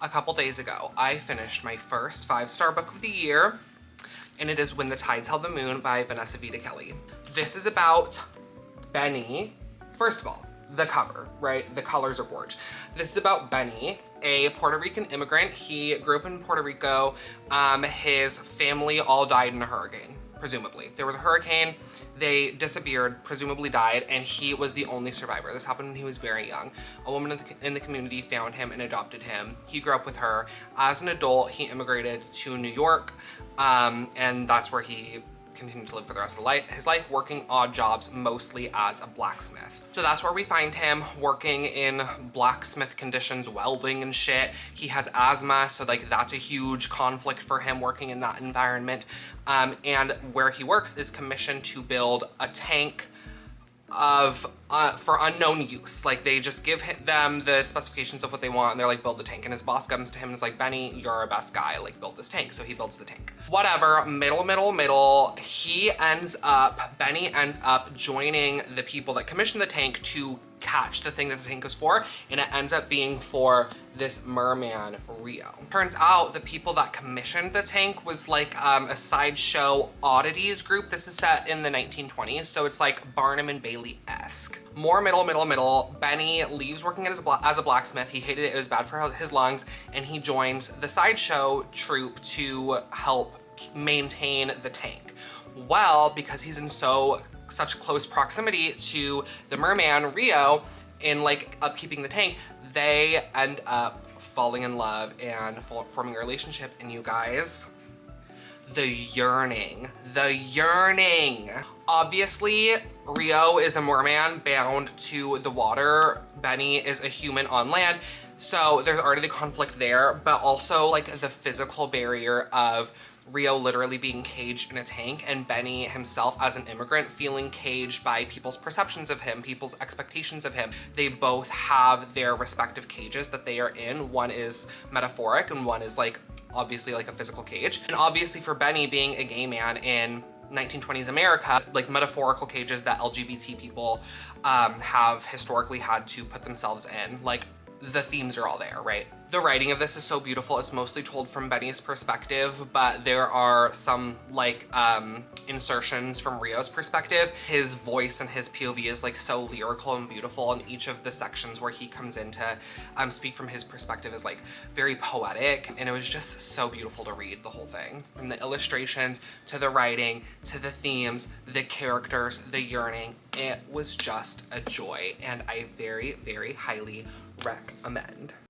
A couple days ago, I finished my first 5-star book of the year, and it is When the Tides Held the Moon by Vanessa Vita Kelly. This is about Benny. First of all, the cover, right? The colors are gorgeous. This is about Benny, a Puerto Rican immigrant. He grew up in Puerto Rico. His family all died in a hurricane, presumably. There was a hurricane, they disappeared, presumably died, and he was the only survivor. This happened when he was very young. A woman in the community found him and adopted him. He grew up with her. As an adult, he immigrated to New York, and that's where he continued to live for the rest of his life, working odd jobs, mostly as a blacksmith. So that's where we find him, working in blacksmith conditions, welding and shit. He has asthma, so like that's a huge conflict for him working in that environment. And where he works is commissioned to build a tank for unknown use. Like they just give them the specifications of what they want and they're like, build the tank. And his boss comes to him and is like, Benny, you're our best guy, like build this tank. So he builds the tank. Whatever, middle. Benny ends up joining the people that commissioned the tank to catch the thing that the tank was for, and it ends up being for this merman, Rio. Turns out the people that commissioned the tank was like a sideshow oddities group. This is set in the 1920s, so it's like Barnum and Bailey-esque. More middle. Benny leaves working as a blacksmith. He hated it, it was bad for his lungs, and he joins the sideshow troupe to help maintain the tank. Well, because he's in such close proximity to the merman, Rio, in like upkeeping the tank, they end up falling in love and forming a relationship. And you guys, the yearning. Obviously, Rio is a merman bound to the water. Benny is a human on land. So there's already the conflict there, but also like the physical barrier of Rio literally being caged in a tank, and Benny himself as an immigrant feeling caged by people's perceptions of him, people's expectations of him. They both have their respective cages that they are in. One is metaphoric and one is like obviously like a physical cage. And obviously for Benny, being a gay man in 1920s America, like metaphorical cages that LGBT people have historically had to put themselves in, like the themes are all there, right? The writing of this is so beautiful. It's mostly told from Benny's perspective, but there are some like insertions from Rio's perspective. His voice and his POV is like so lyrical and beautiful, and each of the sections where he comes in to speak from his perspective is like very poetic, and it was just so beautiful to read the whole thing. From the illustrations to the writing to the themes, the characters, the yearning, it was just a joy, and I very highly recommend.